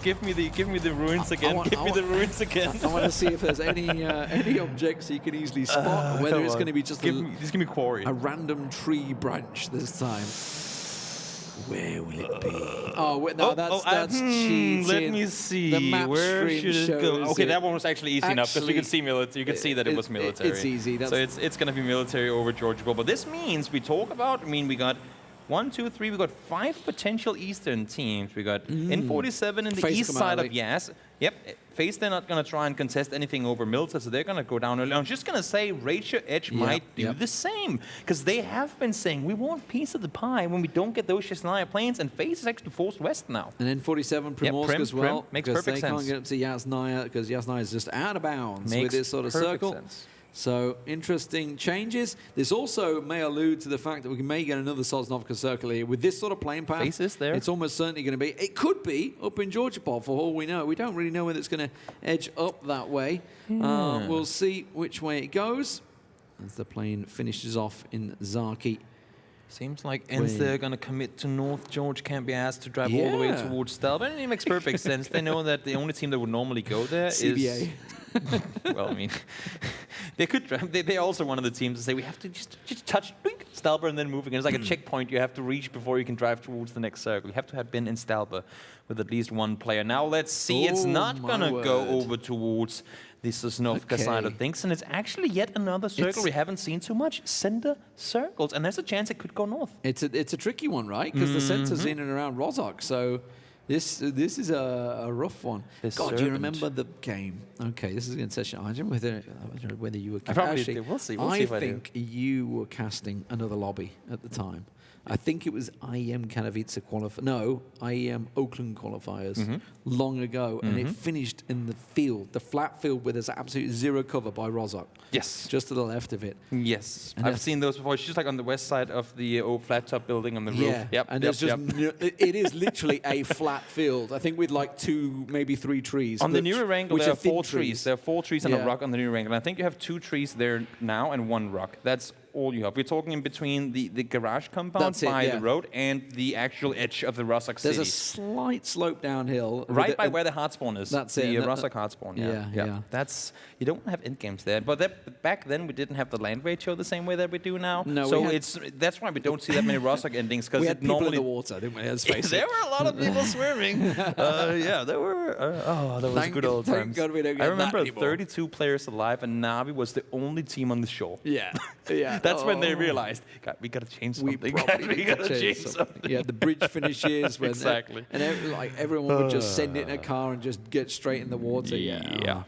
give me the ruins again. Give me the ruins again. I want to see if there's any objects you can easily spot, or whether it's going to be just just give me quarry. A random tree branch this time. Where will it be? Oh, no, that's cheating. Let me see. The map Where stream should it go? Okay, that one was actually easy enough because you could see military. You could see that it was military. It's easy. So it's going to be military over Georgia. But this means we talk about. I mean, we got 1, 2, 3. We got 5 potential Eastern teams. We got N47 in the FaZe east side of Yas. Yep. FaZe, they're not going to try and contest anything over Milta, so they're going to go down early. I'm just going to say Ratio Edge might do the same, because they have been saying we want a piece of the pie when we don't get those Shesnaya planes, and FaZe is actually forced west now. And then 47 Primorsk as well. Prim. Makes perfect sense. They can't get up to Yasnaya, because Yasnaya is just out of bounds with this sort of circle. Sense. So, interesting changes. This also may allude to the fact that we may get another Sosnovka circle here. With this sort of playing path, FaZe is there. It's almost certainly going to be. It could be up in Georgia Pod for all we know. We don't really know whether it's going to edge up that way. We'll see which way it goes as the plane finishes off in Zaki. Seems like ENCE are going to commit to North. George can't be asked to drive all the way towards Stalber. And it makes perfect sense. They know that the only team that would normally go there is... Well, I mean, they could. They're also one of the teams to say we have to just touch Stalber and then move again. It's like a checkpoint you have to reach before you can drive towards the next circle. You have to have been in Stalber with at least one player. Now let's see. It's not gonna go over towards the Sosnovka side of things, and it's actually yet another circle we haven't seen too much. Center circles, and there's a chance it could go north. It's a tricky one, right? Because the center's in and around Rozhok, so. This is a rough one. God, do you remember the game? Okay, this is an session. I don't know whether you were casting. We'll see. I think you were casting another lobby at the time. I think it was IEM Katowice qualifier. No, IEM Oakland qualifiers long ago, and it finished in the field, the flat field, where there's absolutely zero cover by Rozhok. Yes, just to the left of it. Yes, and I've seen those before. It's just like on the west side of the old flat top building on the roof. Yep, and there's just it is literally a flat field. I think with like 2, maybe 3 trees. On the new Erangel, there are 4 trees. There are 4 trees and a rock on the new Erangel. And I think you have 2 trees there now and 1 rock. That's all you have. We're talking in between the garage compound by the road and the actual edge of the Rozhok city. There's a slight slope downhill. Right by where the hard spawn is. That's the it. The Rozhok hard spawn, yeah. That's, you don't have end games there. But back then we didn't have the land ratio the same way that we do now. No, so that's why we don't see that many Rozhok endings. We had it people normally in the water, didn't we? Let's face it. There were a lot of people swimming. There were. That was good old times. Thank God we don't get I remember that 32 players alive, and Navi was the only team on the shore. Yeah. That's when they realized, God, we got to change something. We got to change something. Yeah, the bridge finishes. When exactly. And everyone would just send it in a car and just get straight in the water. Yeah.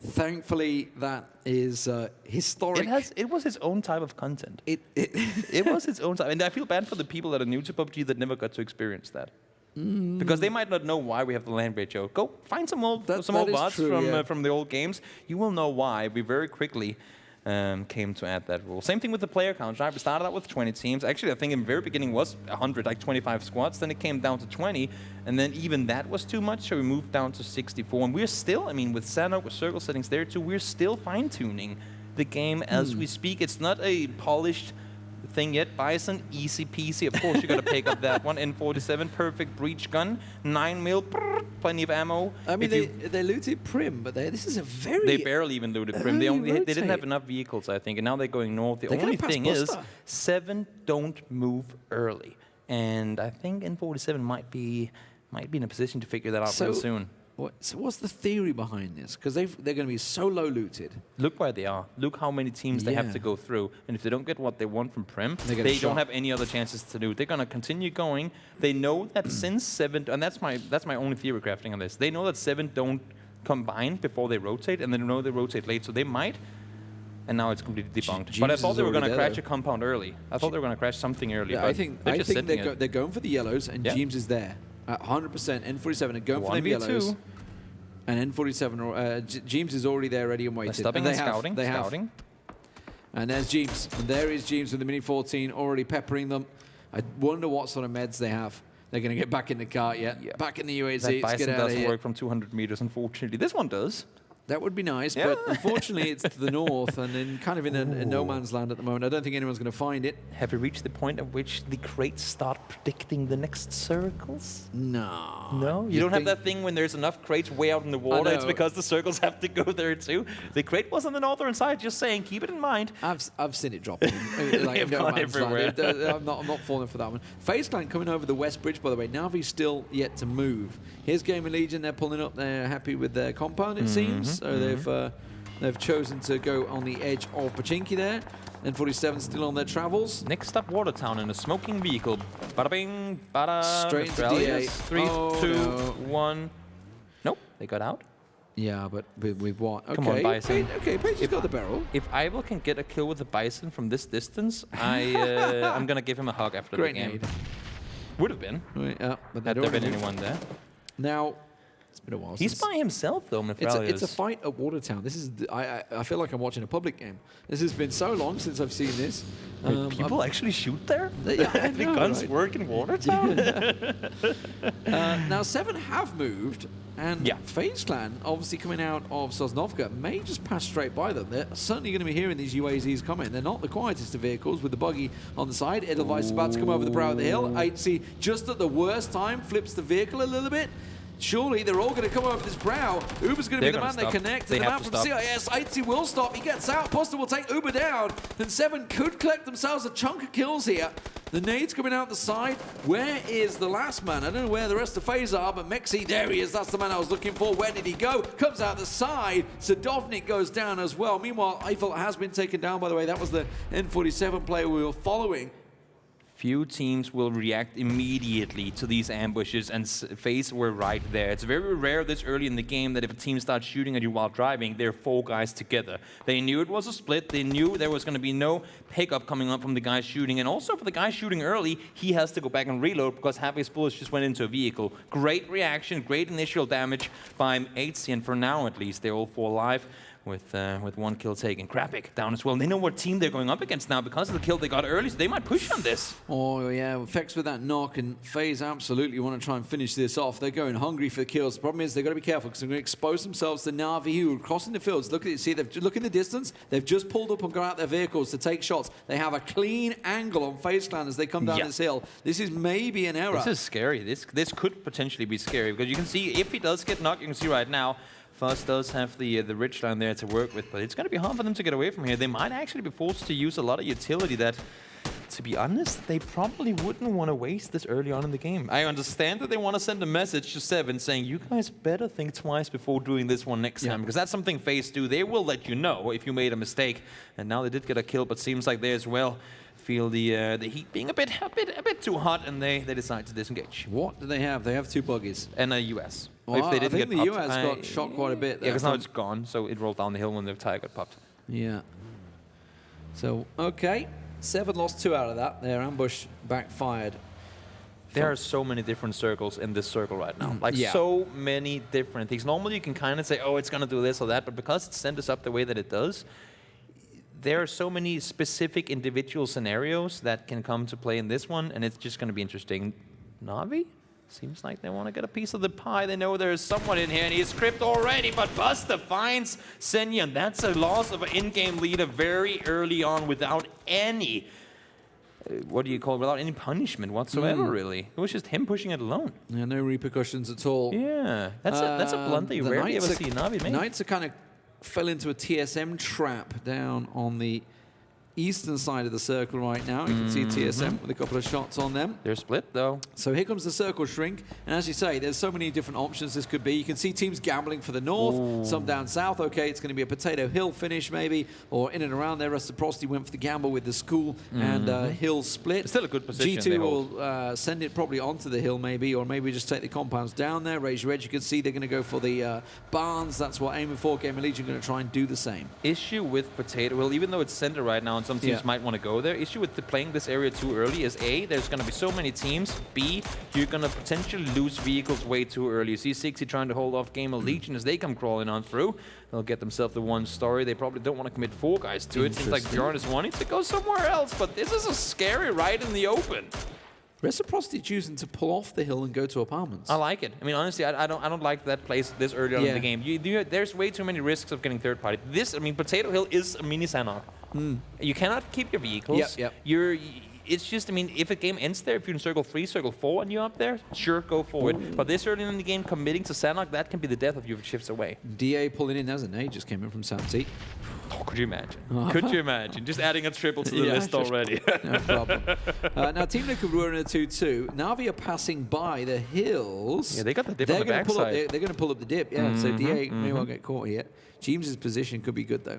Thankfully, that is historic. It was its own type of content. It was its own type. And I feel bad for the people that are new to PUBG that never got to experience that. Because they might not know why we have the land ratio. Go find some old bots from the old games. You will know why. We very quickly came to add that rule. Same thing with the player count, right? We started out with 20 teams. Actually, I think in the very beginning was 100, like 25 squads. Then it came down to 20, and then even that was too much, so we moved down to 64. And we're still, I mean, with Sanok, with circle settings there too, we're still fine-tuning the game as we speak. It's not a polished thing yet. Bison, easy peasy. Of course, you got to pick up that one. N47, perfect breach gun, 9mm, plenty of ammo. I mean, they looted Prim, but this is a very. They barely even looted Prim. They didn't have enough vehicles, I think, and now they're going north. The only thing is, 7 don't move early, and I think N47 might be in a position to figure that out real soon. So what's the theory behind this? Because they're going to be so low looted. Look where they are. Look how many teams they have to go through. And if they don't get what they want from Prim, they don't have any other chances to do it. They're going to continue going. They know that since 7, and that's my only theory crafting on this. They know that 7 don't combine before they rotate, and they know they rotate late. So they might, and now it's completely debunked. But I thought they were going to crash a compound early. I thought they were going to crash something early. Yeah, I think they're going for the yellows, and James is there. 100%. N47 are going for the yellows. And N47, James is already there, ready and waiting. Stopping and scouting. Scouting. And there's James. And there is James with the Mini 14 already peppering them. I wonder what sort of meds they have. They're going to get back in the cart yet. Back in the UAZ. That Bison doesn't work from 200 meters, unfortunately. This one does. That would be nice, Yeah. but unfortunately it's to the north and in kind of in a no man's land at the moment. I don't think anyone's going to find it. Have we reached the point at which the crates start predicting the next circles? No. No? You don't have that thing when there's enough crates way out in the water. It's know. because the circles have to go there too. The crate was on the northern side, just saying, keep it in mind. I've seen it dropping. They've gone everywhere. I'm not falling for that one. FaZe Clan coming over the West Bridge, by the way. Navi's still yet to move. Here's GamerLegion. They're pulling up. They're happy with their compound, it seems. So they've chosen to go on the edge of Pachinki there. N47 still on their travels. Next up, Watertown in a smoking vehicle. Bada bing, bada. Straight into Mitraleius. D8. 3, Oh, 2, no. 1. Nope, they got out. Yeah, but with what? Okay. Come on, Bison. Page has got the barrel. If Ivel can get a kill with the Bison from this distance, I'm gonna give him a hug after the game. Grenade. Would have been. But Had there been anyone there. Now, it's been a while He's since... by himself, though, Mitraleius. It's a fight at Watertown. This is I feel like I'm watching a public game. This has been so long since I've seen this. Wait, people actually shoot there? Yeah, I The know, guns right? work in Watertown? Now 7 have moved, and Yeah. FaZe Clan, obviously coming out of Sosnovka, may just pass straight by them. They're certainly going to be hearing these UAZs coming. They're not the quietest of vehicles with the buggy on the side. Edelweiss about to come over the brow of the hill. Aitzy, just at the worst time, flips the vehicle a little bit. Surely they're all going to come over this brow. Ubah's going to be the man they connect. They and the man have from to stop. CIS, Aitzy will stop. He gets out. Poster will take Ubah down. And 7 could collect themselves a chunk of kills here. The nades coming out the side. Where is the last man? I don't know where the rest of FaZe are, but mxey, there he is. That's the man I was looking for. Where did he go? Comes out the side. Sadovnik goes down as well. Meanwhile, Eiffel has been taken down, by the way. That was the N47 player we were following. Few teams will react immediately to these ambushes, and FaZe were right there. It's very rare this early in the game that if a team starts shooting at you while driving, they're 4 guys together. They knew it was a split. They knew there was going to be no pickup coming up from the guy shooting. And also for the guy shooting early, he has to go back and reload because half his bullets just went into a vehicle. Great reaction, great initial damage by Aitzy, and for now at least, they're all 4 alive. With 1 kill taken. Krapik down as well. And they know what team they're going up against now because of the kill they got early, so they might push on this. Oh, yeah. Effects with that knock, and FaZe absolutely want to try and finish this off. They're going hungry for the kills. The problem is they've got to be careful because they're going to expose themselves to Na'Vi, who are crossing the fields. Look at it. See, look in the distance. They've just pulled up and got out their vehicles to take shots. They have a clean angle on FaZe Clan as they come down this hill. This is maybe an error. This is scary. This could potentially be scary because you can see if he does get knocked, you can see right now, Fuzz does have the ridge line there to work with, but it's going to be hard for them to get away from here. They might actually be forced to use a lot of utility that, to be honest, they probably wouldn't want to waste this early on in the game. I understand that they want to send a message to 7 saying, you guys better think twice before doing this one next time, because that's something FaZe do. They will let you know if you made a mistake. And now they did get a kill, but seems like they as well feel the heat being a bit too hot, and they decide to disengage. What do they have? They have 2 buggies. And a US. Well, if they I didn't think get the popped, US got shot quite a bit. Yeah, because now it's gone, so it rolled down the hill when the tire got popped. Yeah. So, okay. 7 lost 2 out of that. Their ambush backfired. There are so many different circles in this circle right now. Like, so many different things. Normally, you can kind of say, oh, it's going to do this or that, but because it sent us up the way that it does, there are so many specific individual scenarios that can come to play in this one, and it's just going to be interesting. Na'Vi? Seems like they want to get a piece of the pie. They know there's someone in here, and he's cripped already, but Buster finds Senya, and that's a loss of an in-game leader very early on without any, what do you call it, without any punishment whatsoever, really. It was just him pushing it alone. Yeah, no repercussions at all. Yeah, that's a blunt that you rarely ever see Na'Vi make. Knights are kind of fell into a TSM trap down on the eastern side of the circle right now. You can see TSM with a couple of shots on them. They're split, though. So here comes the circle shrink. And as you say, there's so many different options this could be. You can see teams gambling for the north, some down south. Okay, it's going to be a Potato Hill finish maybe, or in and around there. Reciprocity went for the gamble with the school and Hill split. It's still a good position. G2 will send it probably onto the hill maybe, or maybe just take the compounds down there. Raise your edge. You can see they're going to go for the barns. That's what aiming for. GamerLegion going to try and do the same. Issue with Potato, well, even though it's center right now, and some teams might want to go there, issue with playing this area too early is A, there's going to be so many teams. B, you're going to potentially lose vehicles way too early. You see 60 trying to hold off GamerLegion as they come crawling on through. They'll get themselves the 1 story. They probably don't want to commit 4 guys to it. Seems like Bjorn is wanting to go somewhere else, but this is a scary ride in the open. Reciprocity choosing to pull off the hill and go to apartments. I like it. I mean, honestly, I don't like that place this early on in the game. There's way too many risks of getting third party. I mean, Potato Hill is a mini Sanok. You cannot keep your vehicles. It's just, I mean, if a game ends there, if you're in Circle 3, Circle 4, and you're up there, sure, go for it. But this early in the game, committing to Sanok, that can be the death of you if it shifts away. DA pulling in as a nade just came in from SIMSY. Oh, could you imagine? Could you imagine? Just adding a triple to the list already. No problem. Now, Team NOOKIE were in a 2-2. Na'Vi are passing by the hills. Yeah, they got the dip on the backside. They're going to pull up the dip, so DA may well get caught here. James' position could be good, though.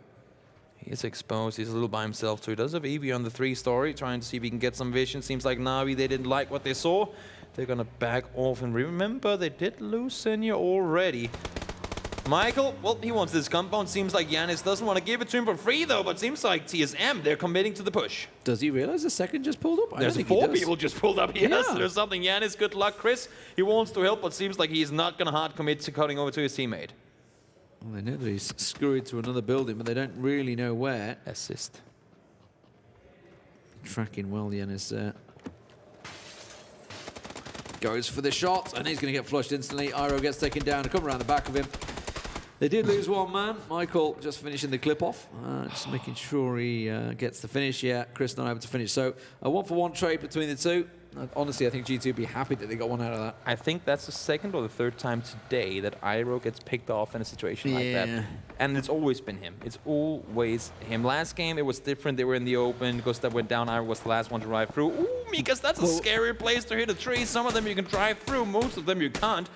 He's exposed. He's a little by himself, too. He does have Evie on the 3-story, trying to see if he can get some vision. Seems like Na'Vi, they didn't like what they saw. They're going to back off. And remember, they did lose Senior already. Michael, well, he wants this compound. Seems like Yannis doesn't want to give it to him for free, though. But seems like TSM, they're committing to the push. Does he realize the second just pulled up? There's 4 people just pulled up. Yes, there's something. Yannis, good luck. Chris, he wants to help, but seems like he's not going to hard commit to cutting over to his teammate. Well, they know that he's scurried to another building, but they don't really know where. Assist. Tracking well, Yannis there. Goes for the shot, and he's going to get flushed instantly. Iroh gets taken down to come around the back of him. They did lose one man. Michael just finishing the clip off. Just making sure he gets the finish. Yeah, Chris not able to finish. So a 1-for-1 trade between the two. Honestly, I think G2 would be happy that they got one out of that. I think that's the second or the third time today that Iroh gets picked off in a situation like that. And it's always been him. It's always him. Last game, it was different. They were in the open. Gustav went down. Iroh was the last one to drive through. Ooh, miikaz, that's a scary place to hit a tree. Some of them you can drive through. Most of them you can't.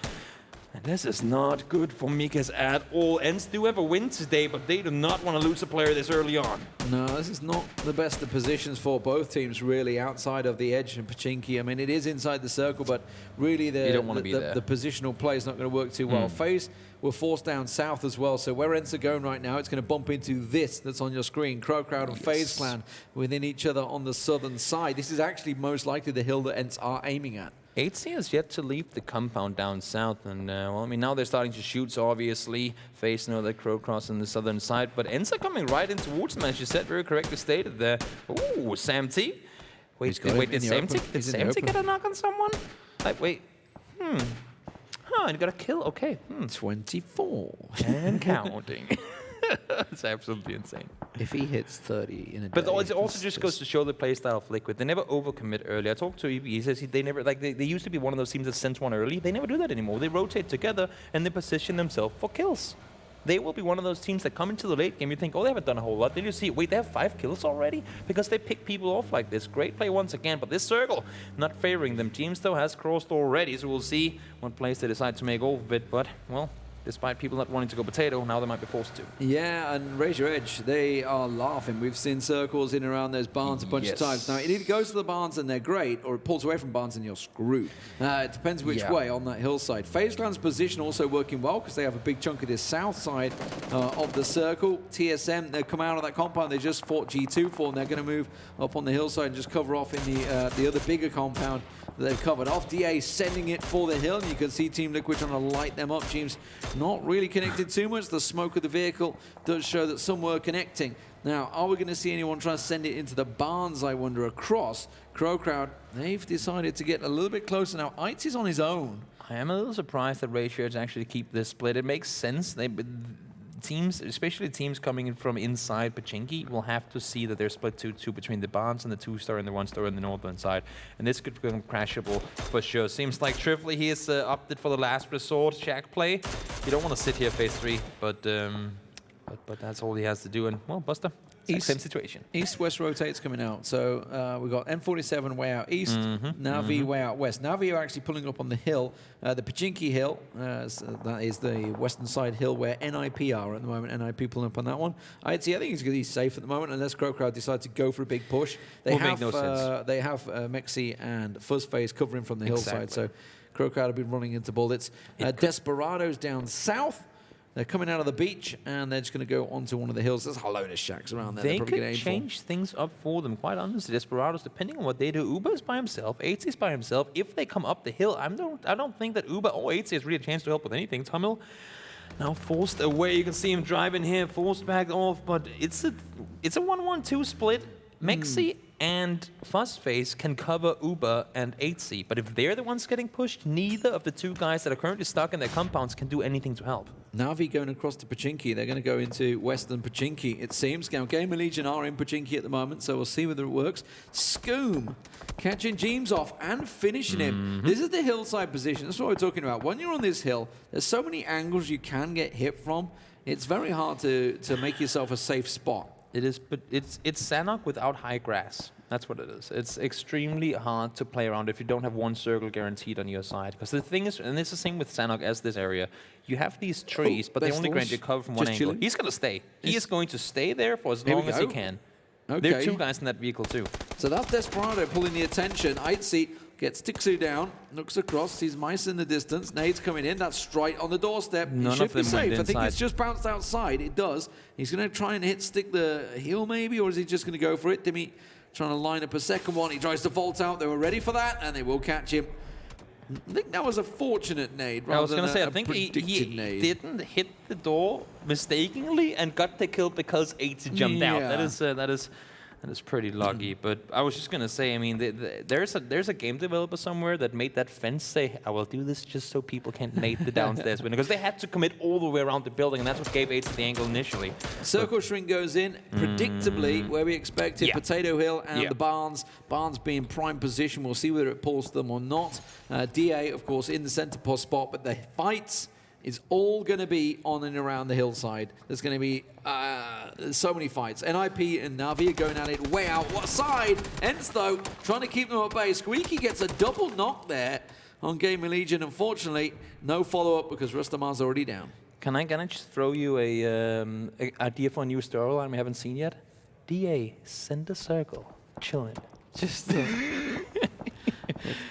And this is not good for miikaz at all. ENCE do have a win today, but they do not want to lose a player this early on. No, this is not the best of positions for both teams, really, outside of the edge and PUBG. I mean, it is inside the circle, but really the positional play is not going to work too well. FaZe were forced down south as well, so where ENCE are going right now, it's going to bump into this that's on your screen. CrowCrowd and FaZe Clan within each other on the southern side. This is actually most likely the hill that ENCE are aiming at. Aitzy has yet to leave the compound down south, and well, I mean, now they're starting to shoot, so obviously FaZe know that CrowCrowd on the southern side, but ENCE are coming right in towards them, as you said, very correctly stated there. Ooh, SAMT. Wait, did SAMT get a knock on someone? Like, wait, Huh, and got a kill, okay. 24. And counting. It's absolutely insane. If he hits 30 in a day. But it also just goes to show the playstyle of Liquid. They never overcommit early. I talked to EB. He says they never, like, they used to be one of those teams that sent one early. They never do that anymore. They rotate together and they position themselves for kills. They will be one of those teams that come into the late game. You think, oh, they haven't done a whole lot. Then you see, wait, they have 5 kills already? Because they pick people off like this. Great play once again, but this circle not favoring them. Teams, though, has crossed already, so we'll see what plays they decide to make off of it. But, well, despite people not wanting to go potato, now they might be forced to. Yeah, and Raise Your Edge, they are laughing. We've seen circles in and around those barns a bunch of times. Now, it either goes to the barns and they're great, or it pulls away from barns and you're screwed. It depends which way on that hillside. FaZe Clan's position also working well because they have a big chunk of this south side of the circle. TSM, they come out of that compound they just fought G2 for, and they're going to move up on the hillside and just cover off in the other bigger compound that they've covered off. DA sending it for the hill, and you can see Team Liquid trying to light them up. Teams not really connected too much. The smoke of the vehicle does show that some were connecting. Now, are we going to see anyone try to send it into the barns, I wonder, across? CrowCrowd, they've decided to get a little bit closer now. Aitzy's on his own. I am a little surprised that Ratios actually keep this split. It makes sense. Teams, especially teams coming in from inside Pachinki, will have to see that they're split 2-2 between the barns and the 2-star and the 1-star on the northern side. And this could become crashable for sure. Seems like TRYFFELI, he has upped it for the last resort. Shack play. You don't want to sit here phase 3, but that's all he has to do. And, well, Buster, same situation. East-west rotates coming out. So we've got M47 way out east, Na'Vi way out west. Na'Vi are actually pulling up on the hill, the Pachinki hill. So that is the western side hill where NIP are at the moment. NIP pulling up on that one. Aitzy, I think he's safe at the moment unless CrowCrowd decide to go for a big push. They have mxey and Fuzzface covering from the hillside. So CrowCrowd have been running into bullets. Desperado's down south. They're coming out of the beach, and they're just going to go onto one of the hills. There's a load of shacks around there. They could change things up for them, quite honestly. Desperados, depending on what they do. ubah's by himself, Aitzy's by himself. If they come up the hill, I don't think that ubah or Aitzy has really a chance to help with anything. TomiL now forced away. You can see him driving here, forced back off, but it's a 1-1-2 split. mxey and Fuzzface can cover ubah and Aitzy. But if they're the ones getting pushed, neither of the two guys that are currently stuck in their compounds can do anything to help. Na'Vi going across to Pochinki. They're going to go into Western Pochinki, it seems. Now, GamerLegion are in Pochinki at the moment, so we'll see whether it works. Skoom catching Jeems off and finishing him. This is the hillside position. That's what we're talking about. When you're on this hill, there's so many angles you can get hit from. It's very hard to make yourself a safe spot. It is, but it's Sanhok without high grass. That's what it is. It's extremely hard to play around if you don't have one circle guaranteed on your side. Because the thing is, and it's the same with Sanhok as this area, you have these trees, but they only grant you cover from one angle. Chilling. He's going to stay. He is going to stay there for as long as he can. Okay. There are two guys in that vehicle too. So that's DESPERADO pulling the attention. Aitzy gets Tiikzu down, looks across, sees Mice in the distance. Nades coming in. That's straight on the doorstep. None He should of them be safe. went I think inside. it's just bounced outside. It does. He's going to try and stick the heel maybe, or is he just going to go for it? Dimi trying to line up a second one. He tries to vault out. They were ready for that, and they will catch him. I think that was a fortunate nade rather I was going to say, I than think a he predicted nade. didn't hit the door mistakenly and got the kill because Aitzy jumped out. That is pretty lucky. But I was just going to say, I mean, there's a game developer somewhere that made that fence say, I will do this just so people can't nade the downstairs window. Because they had to commit all the way around the building, and that's what gave Aitzy the angle initially. Circle shrink goes in, predictably, where we expected. Yeah. Potato Hill and Yeah. the Barnes. Barnes being prime position. We'll see whether it pulls them or not. DA, of course, in the center post spot, but the fights is all going to be on and around the hillside. There's going to be so many fights. NIP and Na'Vi are going at it way out. What side? ENCE, though, trying to keep them at bay. SKUIJKE gets a double knock there on GamerLegion. Unfortunately, no follow-up because Rustanmar's already down. Can I just throw you a idea for a new storyline we haven't seen yet? DA, send a circle, chilling. Just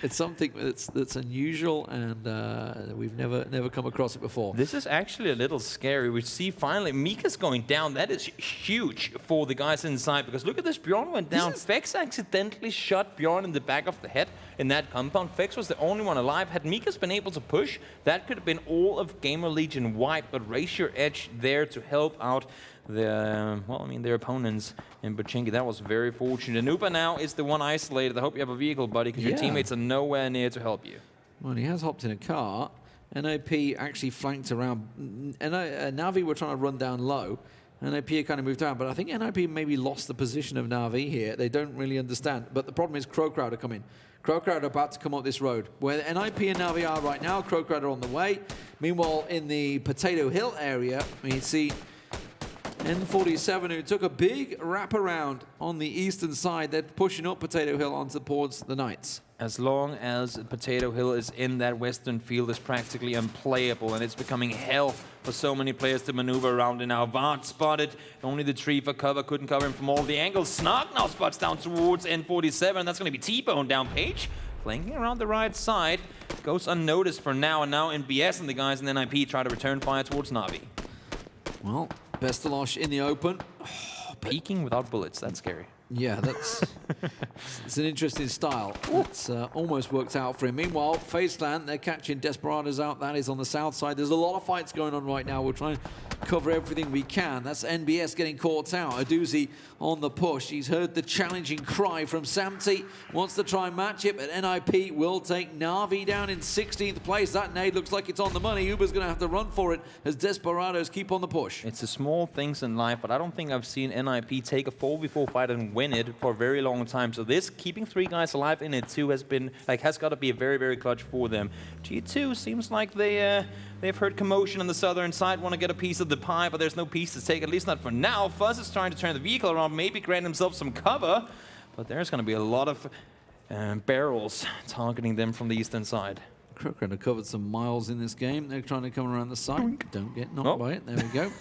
it's something that's unusual, and we've never come across it before. This is actually a little scary. We see finally miikaz going down. That is huge for the guys inside, because look at this. Bjorn went down. Fex accidentally shot Bjorn in the back of the head in that compound. Fex was the only one alive. Had miikaz been able to push, that could have been all of GamerLegion wiped, but raise your edge there to help out their opponents in Pochinki. That was very fortunate. And ubah now is the one isolated. I hope you have a vehicle, buddy, because your teammates are nowhere near to help you. Well, he has hopped in a car. NIP actually flanked around. Na'Vi were trying to run down low. NIP kind of moved down, but I think NIP maybe lost the position of Na'Vi here. They don't really understand. But the problem is CrowCrowd are coming. CrowCrowd are about to come up this road. Where NIP and Na'Vi are right now, CrowCrowd are on the way. Meanwhile, in the Potato Hill area, we see N47, who took a big wraparound on the eastern side. They're pushing up Potato Hill onto towards the Knights. As long as Potato Hill is in that western field, it's practically unplayable, and it's becoming hell for so many players to maneuver around in. Now Vart spotted, only the tree for cover, couldn't cover him from all the angles. Snark now spots down towards N47, that's going to be T-Bone down Page. Flanking around the right side, goes unnoticed for now, and now NBS and the guys in NIP try to return fire towards Na'Vi. Well, Bestalosh in the open. Peeking without bullets, that's scary. Yeah, it's an interesting style. It's almost worked out for him. Meanwhile, FaZe Clan, they're catching Desperados out. That is on the south side. There's a lot of fights going on right now. We're trying to cover everything we can. That's NBS getting caught out. Aduzi on the push. He's heard the challenging cry from SIMSY. Wants to try and match it, but NIP will take Na'Vi down in 16th place. That nade looks like it's on the money. ubah's going to have to run for it as Desperados keep on the push. It's the small things in life, but I don't think I've seen NIP take a 4v4 fight and win it for a very long time. So this, keeping 3 guys alive in it too, has got to be a very, very clutch for them. G2 seems like they've heard commotion on the southern side, want to get a piece of the pie, but there's no piece to take, at least not for now. Fuzz is trying to turn the vehicle around, maybe grant himself some cover, but there's going to be a lot of barrels targeting them from the eastern side. CrowCrowd have covered some miles in this game. They're trying to come around the side. Don't get knocked by it. There we go.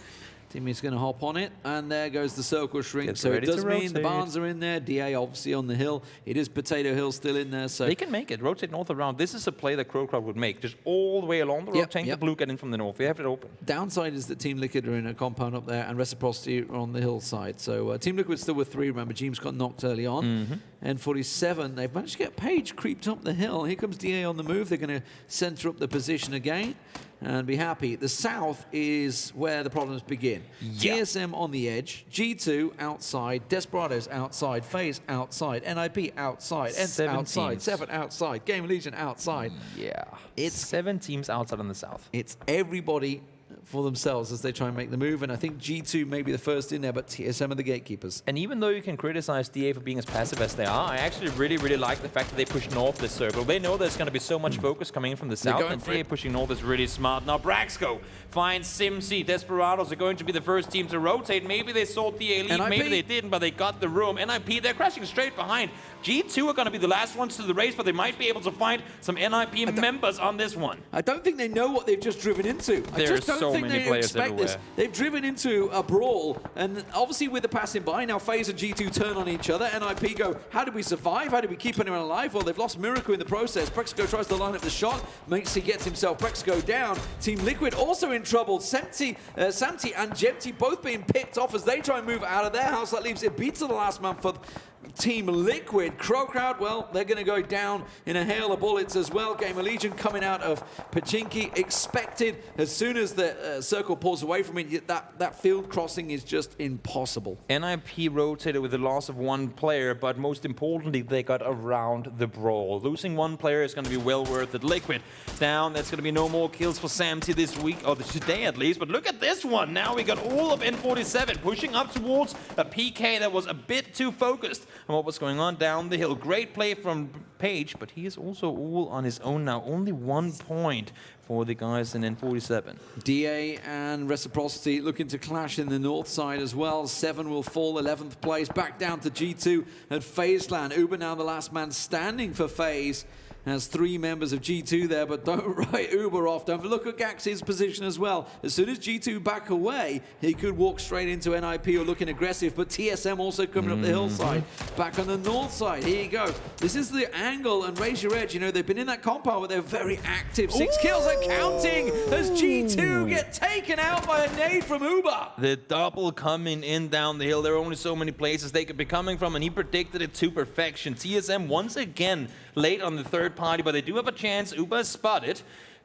Timmy's going to hop on it, and there goes the circle shrink. So it does mean the Barnes are in there. DA obviously on the hill. It is Potato Hill still in there. So they can make it. Rotate north around. This is a play that CrowCrowd would make. Just all the way along the road, change the blue, get in from the north. We have it open. Downside is that Team Liquid are in a compound up there, and Reciprocity are on the hillside. So Team Liquid still with 3. Remember, James got knocked early on. And 47, they've managed to get Page creeped up the hill. Here comes DA on the move. They're going to center up the position again. and be happy. The south is where the problems begin. Yeah. TSM on the edge, G2 outside, Desperado's outside, FaZe outside, NIP outside, ENCE outside, 7 outside, GamerLegion outside. Yeah. It's 7 teams outside on the south. It's everybody for themselves as they try and make the move, and I think G2 may be the first in there, but TSM are the gatekeepers. And even though you can criticize DA for being as passive as they are, I actually really like the fact that they push north this circle. They know there's going to be so much focus coming in from the south, and DA pushing north is really smart. Now Braexco finds SIMSY. Desperados are going to be the first team to rotate. Maybe they sold the A lead, maybe they didn't, but they got the room. NIP, they're crashing straight behind. G2 are going to be the last ones to the race, but they might be able to find some NIP members on this one. I don't think they know what they've just driven into. There are so many players everywhere. This. They've driven into a brawl, and obviously with the passing by, now FaZe and G2 turn on each other. NIP go, how do we survive? How do we keep anyone alive? Well, they've lost Miracle in the process. Braexco tries to line up the shot. mxey gets himself Braexco down. Team Liquid also in trouble. SIMSY and Jemty both being picked off as they try and move out of their house. That leaves ubah the last man for Team Liquid. CrowCrowd, well, they're going to go down in a hail of bullets as well. GamerLegion coming out of Pachinki, expected as soon as the circle pulls away from it, that field crossing is just impossible. NIP rotated with the loss of 1 player, but most importantly, they got around the brawl. Losing 1 player is going to be well worth it. Liquid down. There's going to be no more kills for SIMSY this week, or today at least, but look at this one. Now we got all of N47 pushing up towards a PK that was a bit too focused on what was going on down the hill. Great play from Page, but he is also all on his own now. Only 1 point for the guys in N47. DA and Reciprocity looking to clash in the north side as well. 7 will fall 11th place, back down to G2 at FaZe Clan. ubah now the last man standing for FaZe. Has 3 members of G2 there, but don't write ubah off. Don't look at Gax's position as well. As soon as G2 back away, he could walk straight into NIP or looking aggressive, but TSM also coming up the hillside. Back on the north side, here you go. This is the angle, and raise your edge. You know, they've been in that compound, but they're very active. 6 kills and counting as G2 get taken out by a nade from ubah. The double coming in down the hill. There are only so many places they could be coming from, and he predicted it to perfection. TSM once again late on the third party, but they do have a chance. ubah spotted.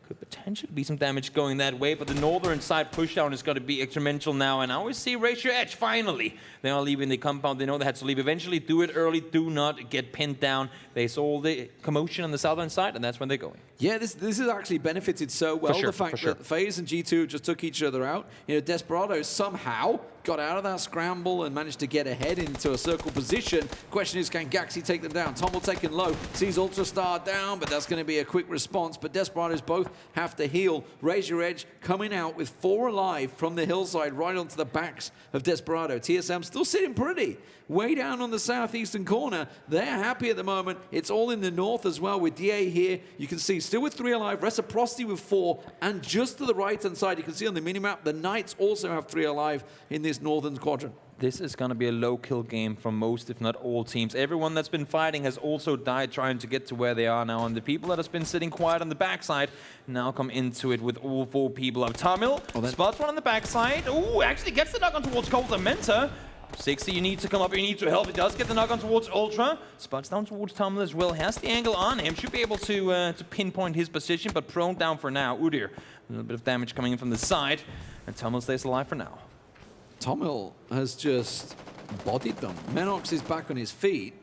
Could potentially be some damage going that way, but the northern side pushdown is going to be exponential now. And now we see Raise Your Edge, finally. They are leaving the compound. They know they had to leave eventually. Do it early. Do not get pinned down. They saw the commotion on the southern side, and that's when they're going. Yeah, this has actually benefited so well. The fact that FaZe and G2 just took each other out. You know, Desperado somehow got out of that scramble and managed to get ahead into a circle position. Question is, can Gaxi take them down? TomiL taking low, sees Ultrastar down, but that's going to be a quick response. But Desperados both have to heal. Raise Your Edge coming out with 4 alive from the hillside right onto the backs of Desperado. TSM still sitting pretty. Way down on the southeastern corner. They're happy at the moment. It's all in the north as well with DA here. You can see still with 3 alive, Reciprocity with 4, and just to the right-hand side, you can see on the minimap, the Knights also have 3 alive in this northern quadrant. This is going to be a low-kill game from most, if not all, teams. Everyone that's been fighting has also died trying to get to where they are now, and the people that have been sitting quiet on the backside now come into it with all 4 people up. TomiL spots one on the backside. Ooh, actually gets the knock on towards Cold the Mentor. 60, you need to come up, you need to help. He does get the knock on towards Ultra. Spots down towards TomiL as well. Has the angle on him. Should be able to pinpoint his position, but prone down for now. Udir, a little bit of damage coming in from the side, and TomiL stays alive for now. TomiL has just bodied them. mxey is back on his feet,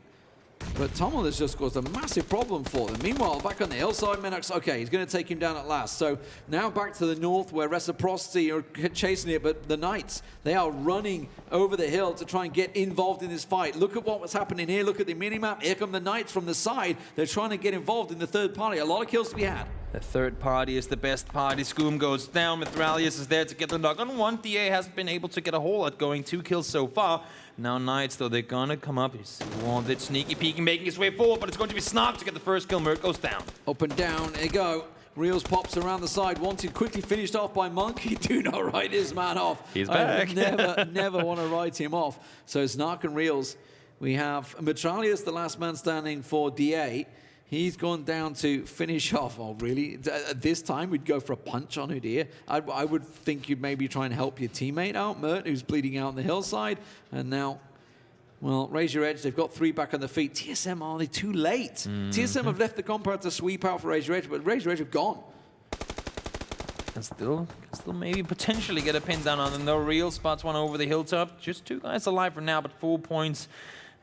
but TomiL has just caused a massive problem for them. Meanwhile, back on the hillside, mxey, okay, he's going to take him down at last. So now back to the north where Reciprocity are chasing it, but the Knights, they are running over the hill to try and get involved in this fight. Look at what was happening here. Look at the minimap. Here come the Knights from the side. They're trying to get involved in the third party. A lot of kills to be had. The third party is the best party. Scoom goes down. Mitraleius is there to get the knock on 1. DA hasn't been able to get a whole lot going. 2 kills so far. Now Knights, though, they're gonna come up. He's wanted, sneaky peeking, making his way forward, but it's going to be Snark to get the first kill. Mert goes down. Up and down they go. Reels pops around the side. Wanted quickly finished off by Monkey. Do not write this man off. He's back. Never want to write him off. So Snark and Reels. We have Mitraleius, the last man standing for DA. He's gone down to finish off. Oh, really? At this time, we'd go for a punch on Udir. I would think you'd maybe try and help your teammate out, Mert, who's bleeding out on the hillside. And now, well, Raise Your Edge. They've got 3 back on the feet. TSM, are they too late? TSM have left the compound to sweep out for Raise Your Edge, but Raise Your Edge have gone. Can still maybe potentially get a pin down on them. No real spots one over the hilltop. Just 2 guys alive for now, but 4 points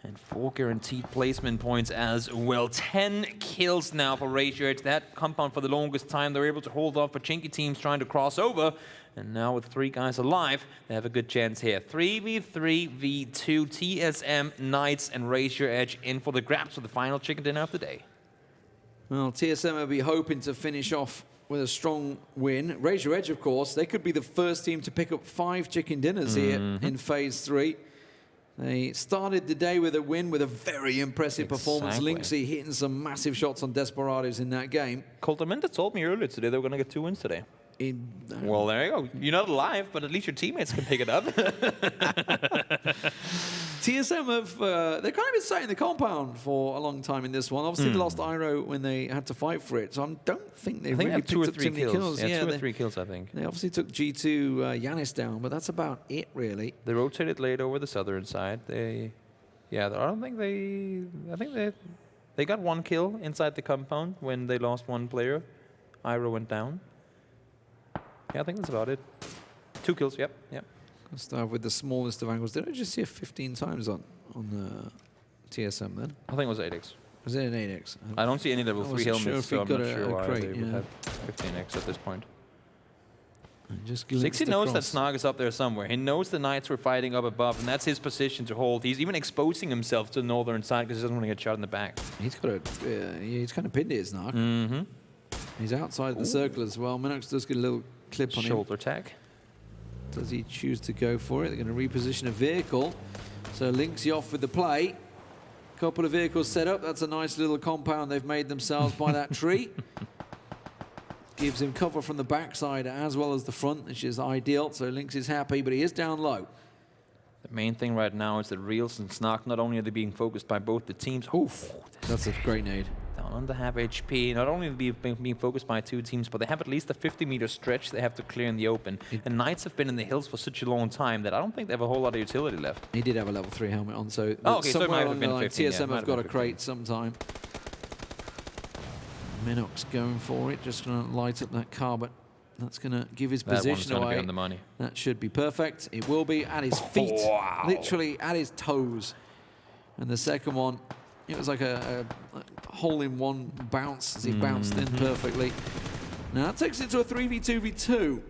and 4 guaranteed placement points as well. 10 kills now for Ratio. That compound for the longest time. They're able to hold off Pochinki teams trying to cross over. And now with 3 guys alive, they have a good chance here. 3v3v2, TSM, Knights, and Ratio Edge in for the grabs for the final chicken dinner of the day. Well, TSM will be hoping to finish off with a strong win. Razor Edge, of course, they could be the first team to pick up 5 chicken dinners here in Phase 3. They started the day with a win with a very impressive performance. lxey hitting some massive shots on Desperados in that game. Coltamenta told me earlier today they were going to get 2 wins today. Well, there you go. You're not alive, but at least your teammates can pick it up. TSM have they've kind of been sat in the compound for a long time in this one. Obviously, they lost Iroh when they had to fight for it, so I don't think they've really picked up too many kills. Yeah, 2 or 3 kills, I think. They obviously took G2 Yannis down, but that's about it, really. They rotated late over the southern side. I think they got 1 kill inside the compound when they lost 1 player. Iroh went down. Yeah, I think that's about it. 2 kills, yep. I'll start with the smallest of angles. Did I just see it 15 times on TSM then? I think it was 8x. Was it an 8x? I don't see any level 3 helmets, so I'm not sure why crate, they would have 15x at this point. Sixty knows that Snark is up there somewhere. He knows the Knights were fighting up above, and that's his position to hold. He's even exposing himself to the northern side because he doesn't want to get shot in the back. He's got he's kind of pinned here, Snark. He's outside the circle as well. mxey does get a little clip on him. Shoulder tag. Does he choose to go for it? They're going to reposition a vehicle. So lxey off with the play. Couple of vehicles set up. That's a nice little compound they've made themselves by that tree. Gives him cover from the backside as well as the front, which is ideal. So lxey is happy, but he is down low. The main thing right now is that Reels and Snark, not only are they being focused by both the teams. Oof, that's a great nade. Down under half HP. Not only are they being focused by 2 teams, but they have at least a 50-meter stretch they have to clear in the open. And Knights have been in the hills for such a long time that I don't think they have a whole lot of utility left. He did have a level 3 helmet on, so okay, so it might have been 15. TSM have got a crate sometime. mxey going for it, just going to light up that car, but that's going to give his position away. Be on the money. That should be perfect. It will be at his feet, literally at his toes. And the second one, it was like a hole-in-one bounce as he bounced in perfectly. Now that takes it to a 3v2v2.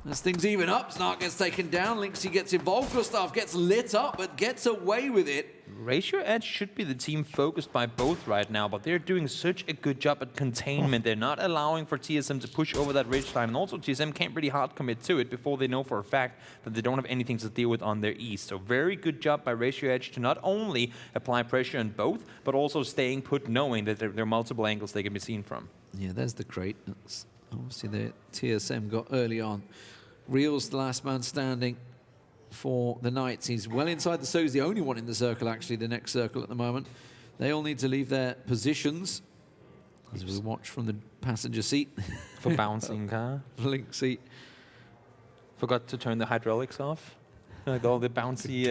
As things even up, Snark gets taken down, lxey gets involved, Gustav gets lit up, but gets away with it. Ratio Edge should be the team focused by both right now, but they're doing such a good job at containment. They're not allowing for TSM to push over that ridge line, and also TSM can't really hard commit to it before they know for a fact that they don't have anything to deal with on their east. So very good job by Ratio Edge to not only apply pressure on both, but also staying put, knowing that there are multiple angles they can be seen from. Yeah, there's the crate. That's obviously the TSM got early on. Reel's the last man standing for the Knights. He's well inside the circle. He's the only one in the circle, actually, the next circle at the moment. They all need to leave their positions. As we watch from the passenger seat. For bouncing car. lxey. Forgot to turn the hydraulics off. Like all the bouncy.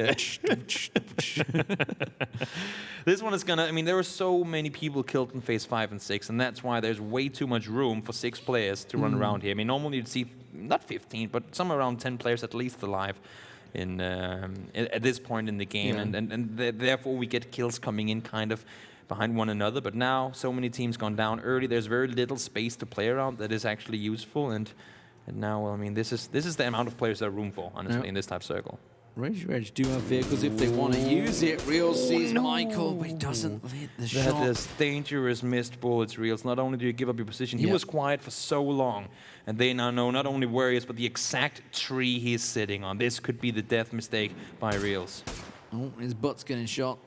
This one is gonna. I mean, there were so many people killed in Phase 5 and 6, and that's why there's way too much room for 6 players to run around here. I mean, normally you'd see not 15, but somewhere around 10 players at least alive in at this point in the game, and therefore we get kills coming in kind of behind one another. But now so many teams gone down early. There's very little space to play around that is actually useful, and now, well, I mean, this is the amount of players there are room for, honestly, in this type of circle. Razor Edge do have vehicles if they want to use it. Reels sees Michael, but he doesn't hit the shot. That is dangerous missed bullets, Reels. Not only do you give up your position, he was quiet for so long, and they now know not only where he is, but the exact tree he's sitting on. This could be the death mistake by Reels. Oh, his butt's getting shot.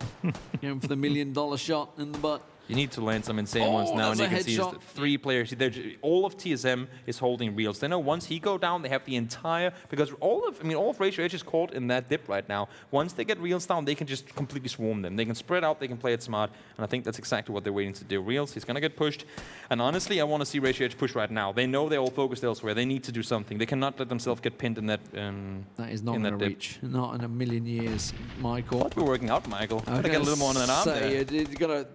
Going for the $1 million shot in the butt. You need to land some insane ones now, and you can see 3 players. All of TSM is holding Reels. They know once he go down, they have the entire, because all of Ratio Edge is caught in that dip right now. Once they get Reels down, they can just completely swarm them. They can spread out, they can play it smart, and I think that's exactly what they're waiting to do. Reels, he's gonna get pushed, and honestly, I want to see Ratio Edge push right now. They know they're all focused elsewhere. They need to do something. They cannot let themselves get pinned in that. That is not going to reach. Not in a million years, Michael. Thought we were working out, Michael. Gotta get a little more on that arm there. You gotta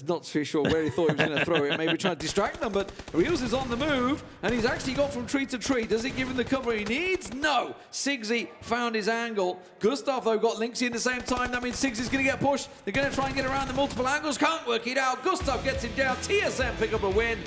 not too sure where he thought he was going to throw it. Maybe try to distract them, but Reels is on the move, and he's actually got from tree to tree. Does it give him the cover he needs? No. Sigzy found his angle. Gustav, though, got Lynxy at the same time. That means Sigzy's going to get pushed. They're going to try and get around the multiple angles. Can't work it out. Gustav gets him down. TSM pick up a win.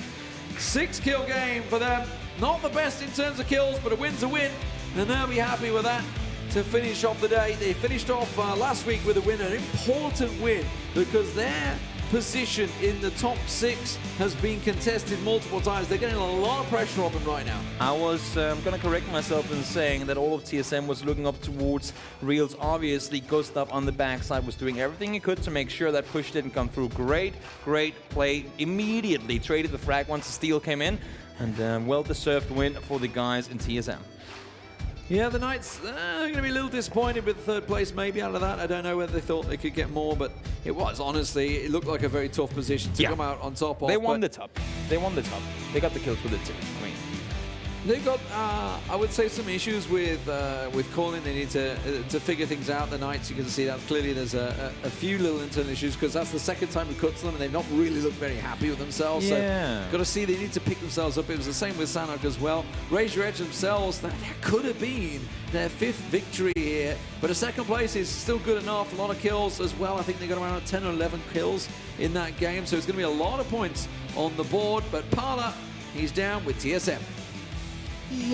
6-kill game for them. Not the best in terms of kills, but a win's a win, and they'll be happy with that to finish off the day. They finished off last week with a win, an important win, because their position in the top 6 has been contested multiple times. They're getting a lot of pressure on them right now. I was going to correct myself in saying that all of TSM was looking up towards Reels. Obviously, Gustav on the backside was doing everything he could to make sure that push didn't come through. Great play. Immediately traded the frag once the steal came in, and well-deserved win for the guys in TSM. Yeah, the Knights are going to be a little disappointed with third place maybe out of that. I don't know whether they thought they could get more, but it was, honestly, it looked like a very tough position to come out on top of. They won the top. They won the top. They got the kills with it too. I mean, they've got, I would say, some issues with calling. They need to figure things out. The Knights, you can see that clearly there's a few little internal issues, because that's the second time we cut to them, and they've not really looked very happy with themselves. Yeah. So got to see they need to pick themselves up. It was the same with Sanok as well. Raise Your Edge themselves, that could have been their 5th victory here, but a 2nd place is still good enough. A lot of kills as well. I think they got around 10 or 11 kills in that game, so it's going to be a lot of points on the board. But Parla, he's down with TSM.